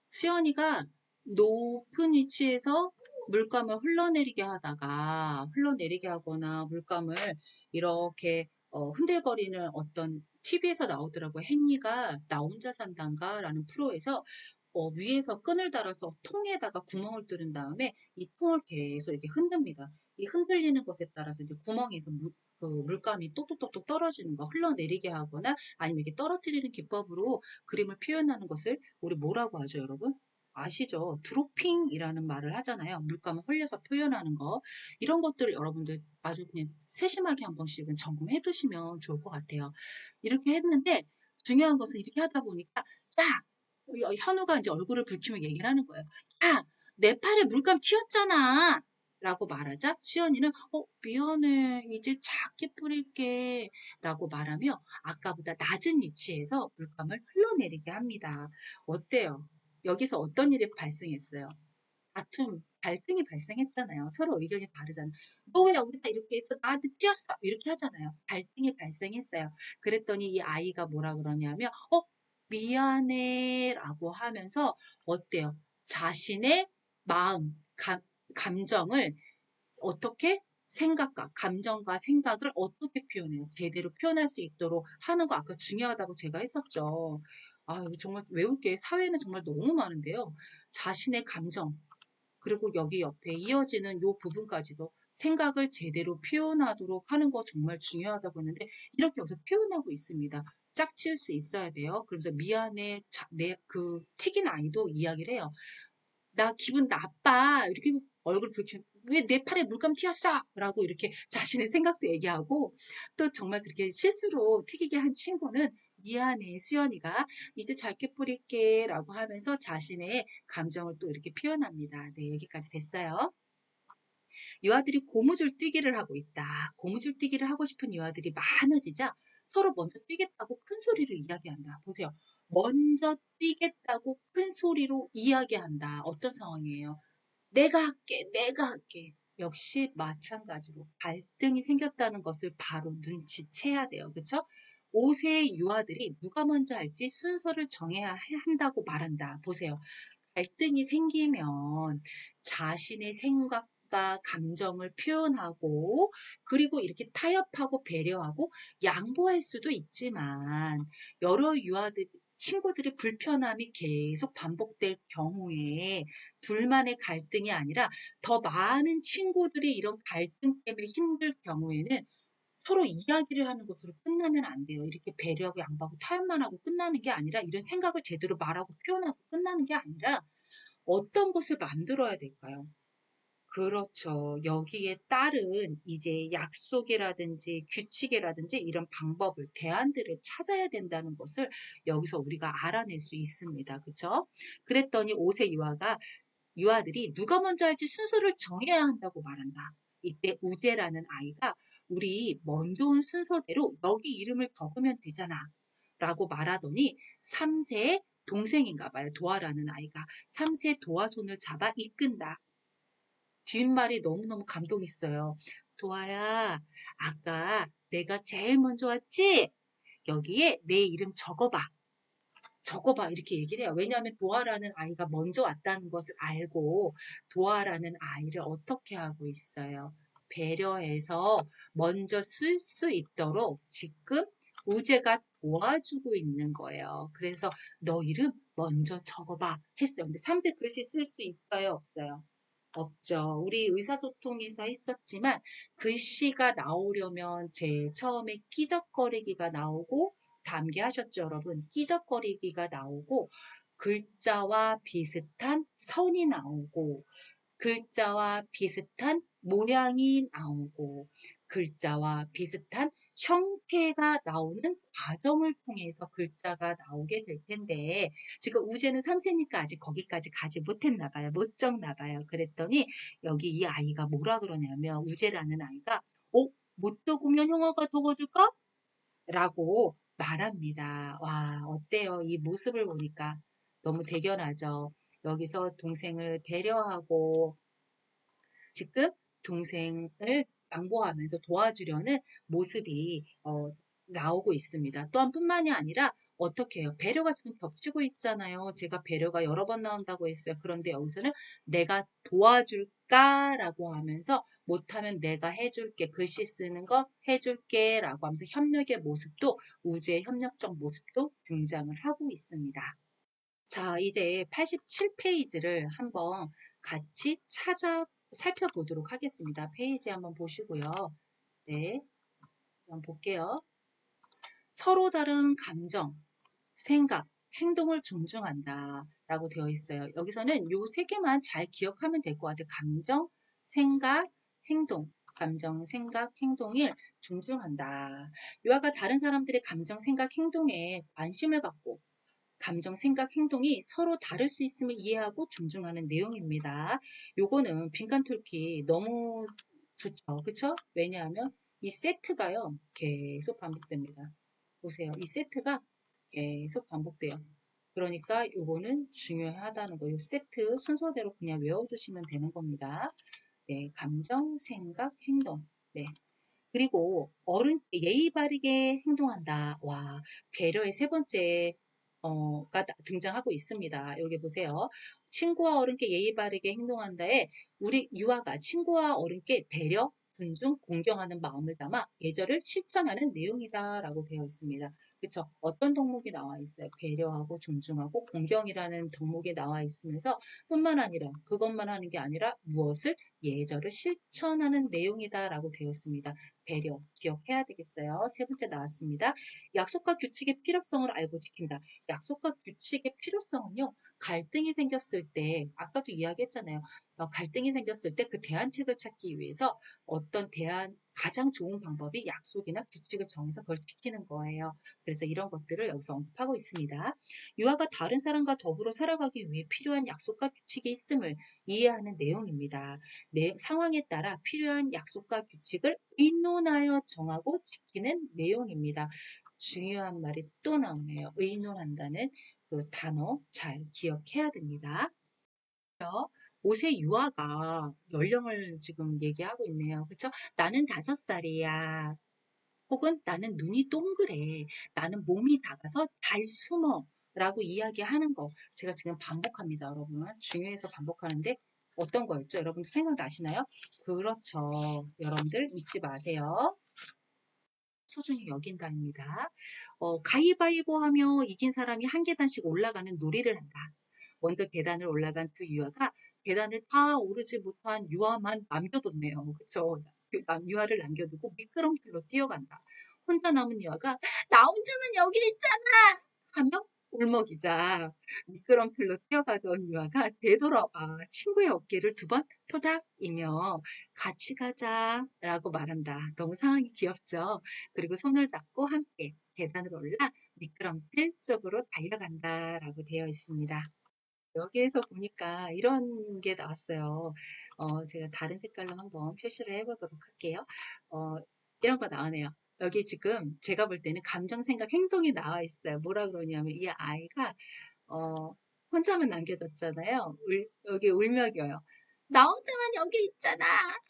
[SPEAKER 1] 수연이가 높은 위치에서 물감을 흘러내리게 하거나 물감을 이렇게 흔들거리는 어떤 TV에서 나오더라고요. 헨리가 나 혼자 산단가 라는 프로에서 위에서 끈을 달아서 통에다가 구멍을 뚫은 다음에 이 통을 계속 이렇게 흔듭니다. 이 흔들리는 것에 따라서 이제 구멍에서 그 물감이 똑똑똑똑 떨어지는 거 흘러내리게 하거나 아니면 이렇게 떨어뜨리는 기법으로 그림을 표현하는 것을 우리 뭐라고 하죠, 여러분? 아시죠? 드로핑이라는 말을 하잖아요. 물감을 흘려서 표현하는 거. 이런 것들을 여러분들 아주 그냥 세심하게 한 번씩은 점검해 두시면 좋을 것 같아요. 이렇게 했는데 중요한 것은 이렇게 하다 보니까 야! 현우가 이제 얼굴을 붉히며 얘기를 하는 거예요. 야! 내 팔에 물감 튀었잖아! 라고 말하자 수연이는 미안해. 이제 작게 뿌릴게. 라고 말하며 아까보다 낮은 위치에서 물감을 흘러내리게 합니다. 어때요? 여기서 어떤 일이 발생했어요? 갈등이 발생했잖아요. 서로 의견이 다르잖아요. 너 왜 여기다 이렇게 했어? 나한테 튀었어. 이렇게 하잖아요. 갈등이 발생했어요. 그랬더니 이 아이가 뭐라 그러냐면, 미안해. 라고 하면서, 어때요? 자신의 마음, 감정을 어떻게 감정과 생각을 어떻게 표현해요? 제대로 표현할 수 있도록 하는 거 아까 중요하다고 제가 했었죠. 아, 정말 외울 게 사회는 정말 너무 많은데요. 자신의 감정, 그리고 여기 옆에 이어지는 요 부분까지도 생각을 제대로 표현하도록 하는 거 정말 중요하다고 했는데 이렇게 여기서 표현하고 있습니다. 짝지을 수 있어야 돼요. 그래서 미안해, 그 튀긴 아이도 이야기를 해요. 나 기분 나빠. 이렇게 얼굴 붉히면 왜 내 팔에 물감 튀었어? 라고 이렇게 자신의 생각도 얘기하고 또 정말 그렇게 실수로 튀기게 한 친구는 미안해, 수연이가 이제 잘게 뿌릴게 라고 하면서 자신의 감정을 또 이렇게 표현합니다. 네, 여기까지 됐어요. 유아들이 고무줄 뛰기를 하고 있다. 고무줄 뛰기를 하고 싶은 유아들이 많아지자 서로 먼저 뛰겠다고 큰 소리로 이야기한다. 보세요. 먼저 뛰겠다고 큰 소리로 이야기한다. 어떤 상황이에요? 내가 할게, 내가 할게. 역시 마찬가지로 갈등이 생겼다는 것을 바로 눈치채야 돼요. 그쵸? 5세의 유아들이 누가 먼저 할지 순서를 정해야 한다고 말한다. 보세요. 갈등이 생기면 자신의 생각과 감정을 표현하고 그리고 이렇게 타협하고 배려하고 양보할 수도 있지만 여러 친구들의 불편함이 계속 반복될 경우에 둘만의 갈등이 아니라 더 많은 친구들이 이런 갈등 때문에 힘들 경우에는 서로 이야기를 하는 것으로 끝나면 안 돼요. 이렇게 배려하고 양보하고 타협만 하고 끝나는 게 아니라 이런 생각을 제대로 말하고 표현하고 끝나는 게 아니라 어떤 것을 만들어야 될까요? 그렇죠. 여기에 따른 이제 약속이라든지 규칙이라든지 이런 방법을, 대안들을 찾아야 된다는 것을 여기서 우리가 알아낼 수 있습니다. 그쵸? 그랬더니 5세 유아들이 누가 먼저 할지 순서를 정해야 한다고 말한다. 이때 우재라는 아이가 우리 먼저 온 순서대로 여기 이름을 적으면 되잖아. 라고 말하더니 3세 동생인가 봐요. 도아라는 아이가 3세 도아 손을 잡아 이끈다. 뒷말이 너무너무 감동 있어요. 도아야, 아까 내가 제일 먼저 왔지? 여기에 내 이름 적어봐. 적어봐. 이렇게 얘기를 해요. 왜냐하면 도아라는 아이가 먼저 왔다는 것을 알고 도아라는 아이를 어떻게 하고 있어요? 배려해서 먼저 쓸 수 있도록 지금 우재가 도와주고 있는 거예요. 그래서 너 이름 먼저 적어봐 했어요. 근데 3세 글씨 쓸 수 있어요? 없어요? 없죠. 우리 의사소통에서 했었지만 글씨가 나오려면 제일 처음에 끼적거리기가 나오고 담기하셨죠, 여러분? 끼적거리기가 나오고 글자와 비슷한 선이 나오고 글자와 비슷한 모양이 나오고 글자와 비슷한 형태가 나오는 과정을 통해서 글자가 나오게 될 텐데 지금 우재는 3세니까 아직 거기까지 가지 못했나 봐요. 못 적나 봐요. 그랬더니 여기 이 아이가 뭐라 그러냐면 우재라는 아이가 못 적으면 형아가 적어줄까? 라고 말합니다. 와, 어때요? 이 모습을 보니까 너무 대견하죠. 여기서 동생을 배려하고 지금 동생을 양보하면서 도와주려는 모습이 나오고 있습니다. 또한 뿐만이 아니라 어떻게 해요? 배려가 지금 겹치고 있잖아요. 제가 배려가 여러 번 나온다고 했어요. 그런데 여기서는 내가 도와줄까라고 하면서 못하면 내가 해줄게. 글씨 쓰는 거 해줄게 라고 하면서 협력의 모습도 우주의 협력적 모습도 등장을 하고 있습니다. 자, 이제 87페이지를 한번 같이 살펴보도록 하겠습니다. 페이지 한번 보시고요. 네, 한번 볼게요. 서로 다른 감정, 생각, 행동을 존중한다 라고 되어 있어요. 여기서는 요 세 개만 잘 기억하면 될 것 같아요. 감정, 생각, 행동. 감정, 생각, 행동을 존중한다. 요아가 다른 사람들의 감정, 생각, 행동에 관심을 갖고 감정, 생각, 행동이 서로 다를 수 있음을 이해하고 존중하는 내용입니다. 요거는 빈칸 툴키 너무 좋죠. 그쵸? 왜냐하면 이 세트가요. 계속 반복됩니다. 보세요. 이 세트가 계속 반복돼요. 그러니까 요거는 중요하다는 거. 요 세트 순서대로 그냥 외워두시면 되는 겁니다. 네, 감정, 생각, 행동. 네. 그리고 어른께 예의 바르게 행동한다. 와, 배려의 세 번째 가 등장하고 있습니다. 여기 보세요. 친구와 어른께 예의 바르게 행동한다에 우리 유아가 친구와 어른께 배려, 존중, 공경하는 마음을 담아 예절을 실천하는 내용이다 라고 되어 있습니다. 그쵸? 어떤 덕목이 나와 있어요? 배려하고 존중하고 공경이라는 덕목이 나와 있으면서 뿐만 아니라 그것만 하는 게 아니라 무엇을 예절을 실천하는 내용이다 라고 되어 있습니다. 배려 기억해야 되겠어요. 세 번째 나왔습니다. 약속과 규칙의 필요성을 알고 지킨다. 약속과 규칙의 필요성은요. 갈등이 생겼을 때 아까도 이야기했잖아요. 갈등이 생겼을 때 그 대안책을 찾기 위해서 어떤 가장 좋은 방법이 약속이나 규칙을 정해서 그걸 지키는 거예요. 그래서 이런 것들을 여기서 언급하고 있습니다. 유아가 다른 사람과 더불어 살아가기 위해 필요한 약속과 규칙이 있음을 이해하는 내용입니다. 상황에 따라 필요한 약속과 규칙을 의논하여 정하고 지키는 내용입니다. 중요한 말이 또 나오네요. 의논한다는 그 단어 잘 기억해야 됩니다. 5세 유아가 연령을 지금 얘기하고 있네요. 그쵸? 나는 5살이야. 혹은 나는 눈이 동그래. 나는 몸이 작아서 잘 숨어. 라고 이야기하는 거. 제가 지금 반복합니다, 여러분. 중요해서 반복하는데 어떤 거였죠? 여러분 생각나시나요? 그렇죠. 여러분들 잊지 마세요. 소중히 여긴다입니다. 가위바위보 하며 이긴 사람이 한 계단씩 올라가는 놀이를 한다. 먼저 계단을 올라간 두 유아가 계단을 다 오르지 못한 유아만 남겨뒀네요. 그쵸? 유아를 남겨두고 미끄럼틀로 뛰어간다. 혼자 남은 유아가 나 혼자만 여기 있잖아! 하며 울먹이자 미끄럼틀로 뛰어가던 유아가 되돌아와 친구의 어깨를 두 번 토닥이며 같이 가자 라고 말한다. 너무 상황이 귀엽죠? 그리고 손을 잡고 함께 계단을 올라 미끄럼틀 쪽으로 달려간다 라고 되어 있습니다. 여기에서 보니까 이런 게 나왔어요. 제가 다른 색깔로 한번 표시를 해보도록 할게요. 어, 이런 거 나오네요. 여기 지금 제가 볼 때는 감정, 생각, 행동이 나와 있어요. 뭐라 그러냐면 이 아이가 어, 혼자만 남겨졌잖아요. 여기 울먹여요. 나 혼자만 여기 있잖아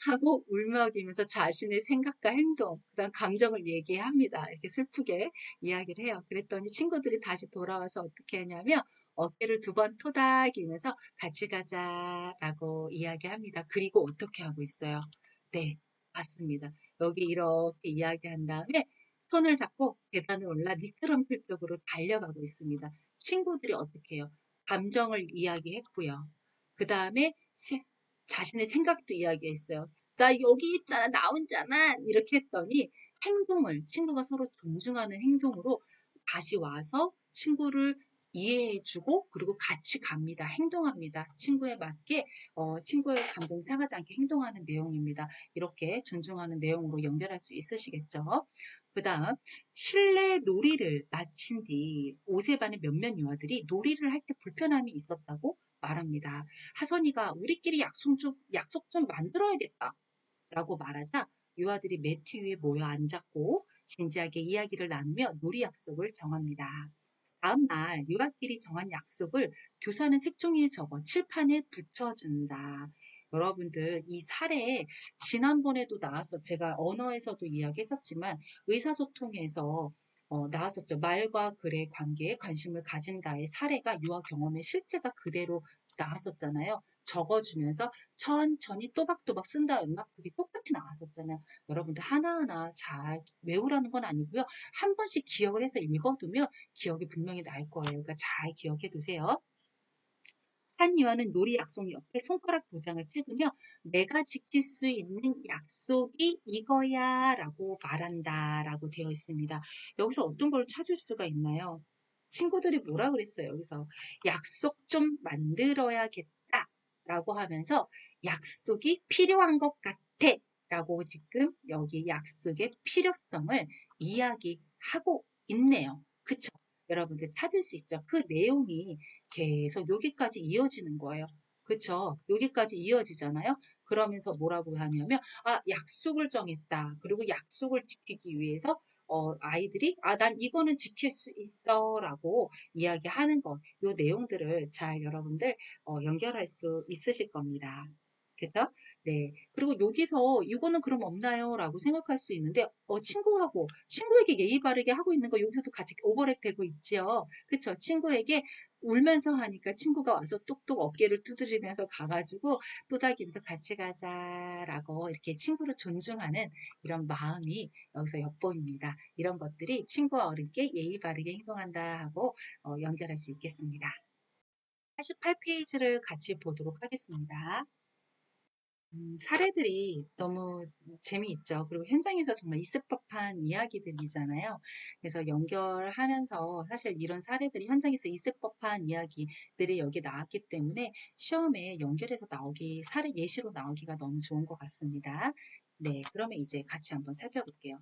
[SPEAKER 1] 하고 울먹이면서 자신의 생각과 행동, 그다음 감정을 얘기합니다. 이렇게 슬프게 이야기를 해요. 그랬더니 친구들이 다시 돌아와서 어떻게 하냐면 어깨를 두 번 토닥이면서 같이 가자라고 이야기합니다. 그리고 어떻게 하고 있어요? 네, 맞습니다. 여기 이렇게 이야기한 다음에 손을 잡고 계단을 올라 미끄럼틀 쪽으로 달려가고 있습니다. 친구들이 어떻게 해요? 감정을 이야기했고요. 그 다음에 자신의 생각도 이야기했어요. 나 여기 있잖아, 나 혼자만. 이렇게 했더니 행동을, 친구가 서로 존중하는 행동으로 다시 와서 친구를 이해해주고 그리고 같이 갑니다. 행동합니다. 친구에 맞게 친구의 감정이 상하지 않게 행동하는 내용입니다. 이렇게 존중하는 내용으로 연결할 수 있으시겠죠? 그 다음 실내 놀이를 마친 뒤 5세 반의 몇몇 유아들이 놀이를 할 때 불편함이 있었다고 말합니다. 하선이가 우리끼리 약속 좀 만들어야겠다 라고 말하자 유아들이 매트 위에 모여 앉았고 진지하게 이야기를 나누며 놀이 약속을 정합니다. 다음 날 유아끼리 정한 약속을 교사는 색종이에 적어 칠판에 붙여준다. 여러분들 이 사례 지난번에도 나왔어. 제가 언어에서도 이야기했었지만 의사소통에서 나왔었죠. 말과 글의 관계에 관심을 가진다의 사례가 유아 경험의 실제가 그대로 나왔었잖아요. 적어주면서 천천히 또박또박 쓴다였나? 그게 똑같이 나왔었잖아요. 여러분들 하나하나 잘 외우라는 건 아니고요. 한 번씩 기억을 해서 읽어두면 기억이 분명히 날 거예요. 그러니까 잘 기억해 두세요. 한 유아는 놀이 약속 옆에 손가락 도장을 찍으며 내가 지킬 수 있는 약속이 이거야 라고 말한다 라고 되어 있습니다. 여기서 어떤 걸 찾을 수가 있나요? 친구들이 뭐라 그랬어요? 여기서 약속 좀 만들어야겠다 라고 하면서 약속이 필요한 것 같아 라고 지금 여기 약속의 필요성을 이야기하고 있네요. 그쵸? 여러분들 찾을 수 있죠? 그 내용이 계속 여기까지 이어지는 거예요. 그쵸? 여기까지 이어지잖아요. 그러면서 뭐라고 하냐면 약속을 정했다. 그리고 약속을 지키기 위해서 아이들이 난 이거는 지킬 수 있어 라고 이야기하는 것. 요 내용들을 잘 여러분들 연결할 수 있으실 겁니다. 그죠? 네. 그리고 여기서 이거는 그럼 없나요? 라고 생각할 수 있는데 친구에게 예의 바르게 하고 있는 거 여기서도 같이 오버랩 되고 있지요. 그쵸? 친구에게 울면서 하니까 친구가 와서 똑똑 어깨를 두드리면서 가가지고 토닥이면서 같이 가자라고 이렇게 친구를 존중하는 이런 마음이 여기서 엿보입니다. 이런 것들이 친구와 어른께 예의 바르게 행동한다 하고 연결할 수 있겠습니다. 88페이지를 같이 보도록 하겠습니다. 사례들이 너무 재미있죠. 그리고 현장에서 정말 있을 법한 이야기들이잖아요. 그래서 연결하면서 사실 이런 사례들이 현장에서 있을 법한 이야기들이 여기 나왔기 때문에 시험에 연결해서 사례 예시로 나오기가 너무 좋은 것 같습니다. 네, 그러면 이제 같이 한번 살펴볼게요.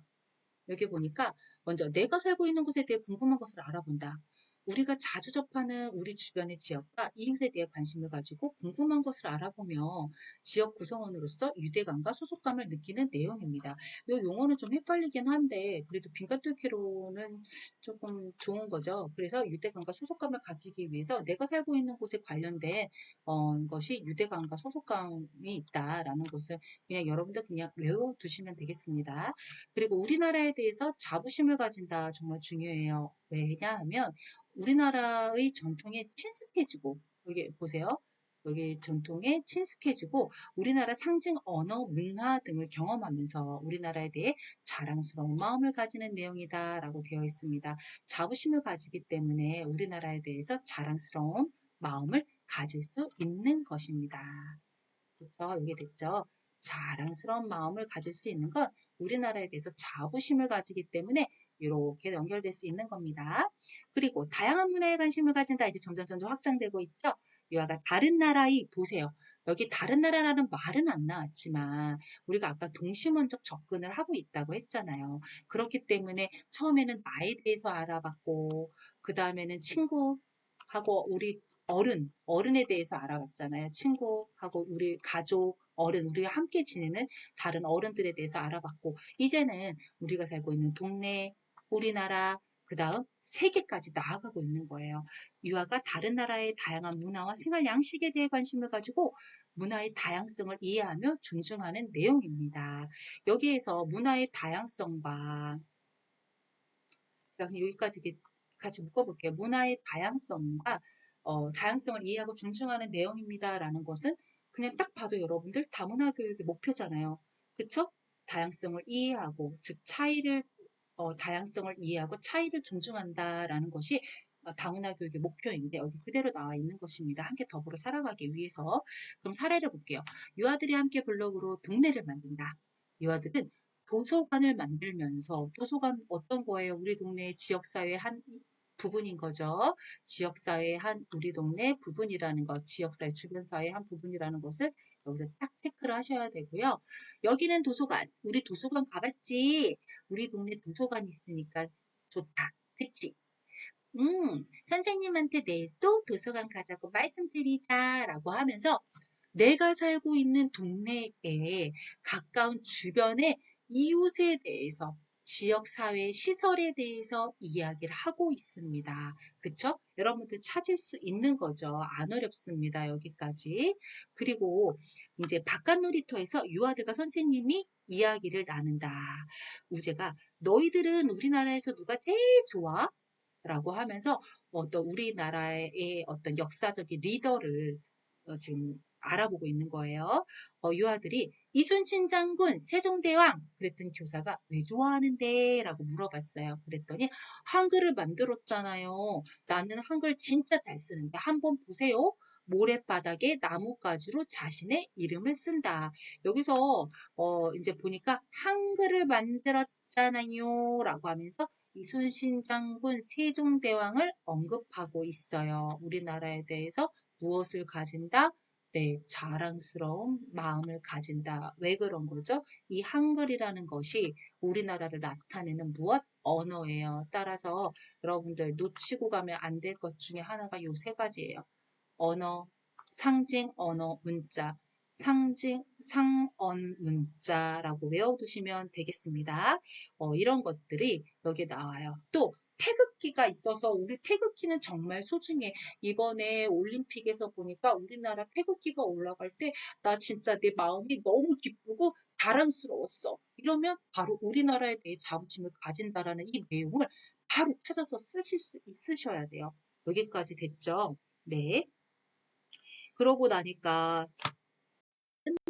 [SPEAKER 1] 여기 보니까 먼저 내가 살고 있는 곳에 대해 궁금한 것을 알아본다. 우리가 자주 접하는 우리 주변의 지역과 이웃에 대해 관심을 가지고 궁금한 것을 알아보며 지역 구성원으로서 유대감과 소속감을 느끼는 내용입니다. 이 용어는 좀 헷갈리긴 한데 그래도 빈칸뜯기로는 조금 좋은 거죠. 그래서 유대감과 소속감을 가지기 위해서 내가 살고 있는 곳에 관련된 것이 유대감과 소속감이 있다라는 것을 그냥 여러분들 그냥 외워두시면 되겠습니다. 그리고 우리나라에 대해서 자부심을 가진다 정말 중요해요. 왜냐하면 우리나라의 전통에 친숙해지고 여기 보세요. 여기 전통에 친숙해지고 우리나라 상징 언어, 문화 등을 경험하면서 우리나라에 대해 자랑스러운 마음을 가지는 내용이다라고 되어 있습니다. 자부심을 가지기 때문에 우리나라에 대해서 자랑스러운 마음을 가질 수 있는 것입니다. 그렇죠? 여기 됐죠? 자랑스러운 마음을 가질 수 있는 건 우리나라에 대해서 자부심을 가지기 때문에 이렇게 연결될 수 있는 겁니다. 그리고 다양한 문화에 관심을 가진다. 이제 점점 확장되고 있죠. 이와 같 다른 나라의 보세요. 여기 다른 나라라는 말은 안 나왔지만 우리가 아까 동시문적 접근을 하고 있다고 했잖아요. 그렇기 때문에 처음에는 나에 대해서 알아봤고 그 다음에는 친구하고 우리 어른에 대해서 알아봤잖아요. 친구하고 우리 가족, 어른, 우리가 함께 지내는 다른 어른들에 대해서 알아봤고, 이제는 우리가 살고 있는 동네, 우리나라, 그 다음 세계까지 나아가고 있는 거예요. 유아가 다른 나라의 다양한 문화와 생활 양식에 대해 관심을 가지고 문화의 다양성을 이해하며 존중하는 내용입니다. 여기에서 문화의 다양성과 제가 그냥 여기까지 이렇게 같이 묶어볼게요. 문화의 다양성과 다양성을 이해하고 존중하는 내용입니다라는 것은 그냥 딱 봐도 여러분들 다문화 교육의 목표잖아요. 그쵸? 다양성을 이해하고 즉 다양성을 이해하고 차이를 존중한다라는 것이 다문화 교육의 목표인데 여기 그대로 나와 있는 것입니다. 함께 더불어 살아가기 위해서. 그럼 사례를 볼게요. 유아들이 함께 블록으로 동네를 만든다. 유아들은 도서관을 만들면서 도서관 어떤 거예요? 우리 동네 지역사회의 한 부분인 거죠. 지역사회의 한 우리 동네 부분이라는 것, 지역사회 주변사회의 한 부분이라는 것을 여기서 딱 체크를 하셔야 되고요. 여기는 도서관, 우리 도서관 가봤지? 우리 동네 도서관 있으니까 좋다. 그치? 선생님한테 내일 또 도서관 가자고 말씀드리자라고 하면서 내가 살고 있는 동네에 가까운 주변의 이웃에 대해서 지역사회 시설에 대해서 이야기를 하고 있습니다. 그쵸? 여러분들 찾을 수 있는 거죠. 안 어렵습니다. 여기까지. 그리고 이제 바깥 놀이터에서 유아들과 선생님이 이야기를 나눈다. 우재가 너희들은 우리나라에서 누가 제일 좋아? 라고 하면서 어떤 우리나라의 어떤 역사적인 리더를 지금 알아보고 있는 거예요. 유아들이 이순신 장군, 세종대왕 그랬더니 교사가 왜 좋아하는데? 라고 물어봤어요. 그랬더니 한글을 만들었잖아요. 나는 한글 진짜 잘 쓰는데 한번 보세요. 모래바닥에 나뭇가지로 자신의 이름을 쓴다. 여기서 이제 보니까 한글을 만들었잖아요. 라고 하면서 이순신 장군, 세종대왕을 언급하고 있어요. 우리나라에 대해서 무엇을 가진다? 네, 자랑스러운 마음을 가진다. 왜 그런 거죠? 이 한글이라는 것이 우리나라를 나타내는 무엇? 언어예요. 따라서 여러분들 놓치고 가면 안 될 것 중에 하나가 요 세 가지예요. 언어, 상징, 언어, 문자. 상징, 상언, 문자라고 외워두시면 되겠습니다. 이런 것들이 여기에 나와요. 또 태극기가 있어서 우리 태극기는 정말 소중해. 이번에 올림픽에서 보니까 우리나라 태극기가 올라갈 때 나 진짜 내 마음이 너무 기쁘고 자랑스러웠어. 이러면 바로 우리나라에 대해 자부심을 가진다라는 이 내용을 바로 찾아서 쓰실 수 있으셔야 돼요. 여기까지 됐죠? 네. 그러고 나니까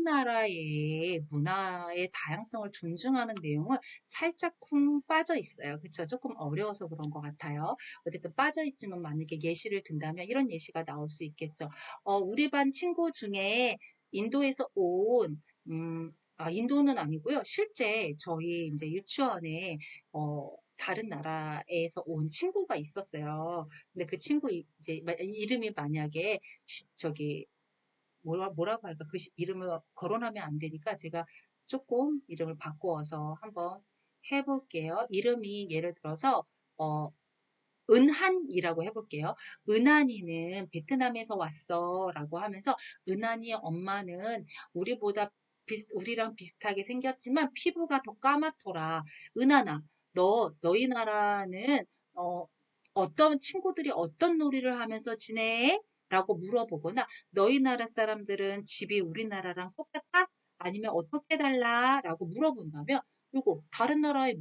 [SPEAKER 1] 나라의 문화의 다양성을 존중하는 내용은 살짝 쿵 빠져 있어요. 그쵸? 조금 어려워서 그런 것 같아요. 어쨌든 빠져 있지만 만약에 예시를 든다면 이런 예시가 나올 수 있겠죠. 우리 반 친구 중에 인도에서 인도는 아니고요. 실제 저희 이제 유치원에 다른 나라에서 온 친구가 있었어요. 근데 그 친구 이제 이름이 만약에 저기 뭐라고 할까? 그 이름을 거론하면 안 되니까 제가 조금 이름을 바꾸어서 한번 해볼게요. 이름이 예를 들어서, 어, 은한이라고 해볼게요. 은한이는 베트남에서 왔어. 라고 하면서, 은한이의 엄마는 우리보다 우리랑 비슷하게 생겼지만 피부가 더 까맣더라. 은한아, 너희 나라는, 어, 어떤 친구들이 어떤 놀이를 하면서 지내? 라고 물어보거나, 너희 나라 사람들은 집이 우리나라랑 똑같아? 아니면 어떻게 달라? 라고 물어본다면, 요거, 다른 나라의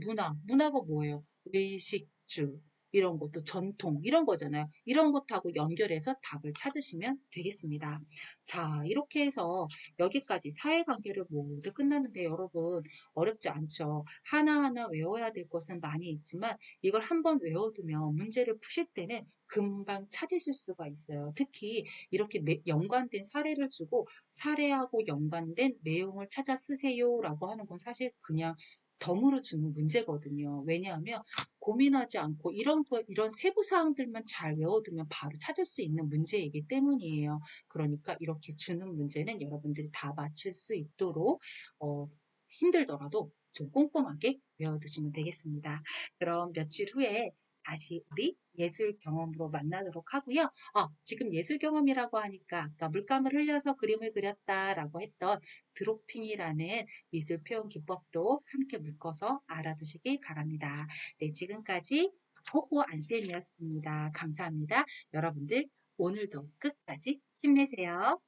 [SPEAKER 1] 문화가 뭐예요? 의식주, 이런 것도 전통 이런 거잖아요. 이런 것하고 연결해서 답을 찾으시면 되겠습니다. 자, 이렇게 해서 여기까지 사회관계를 모두 끝났는데 여러분 어렵지 않죠? 하나하나 외워야 될 것은 많이 있지만 이걸 한번 외워두면 문제를 푸실 때는 금방 찾으실 수가 있어요. 특히 이렇게 연관된 사례를 주고 사례하고 연관된 내용을 찾아 쓰세요라고 하는 건 사실 그냥 덤으로 주는 문제거든요. 왜냐하면 고민하지 않고 이런 세부 사항들만 잘 외워두면 바로 찾을 수 있는 문제이기 때문이에요. 그러니까 이렇게 주는 문제는 여러분들이 다 맞출 수 있도록 힘들더라도 좀 꼼꼼하게 외워두시면 되겠습니다. 그럼 며칠 후에 다시 우리 예술 경험으로 만나도록 하고요. 지금 예술 경험이라고 하니까 아까 물감을 흘려서 그림을 그렸다라고 했던 드로핑이라는 미술 표현 기법도 함께 묶어서 알아두시기 바랍니다. 네, 지금까지 호호 안쌤이었습니다. 감사합니다. 여러분들 오늘도 끝까지 힘내세요.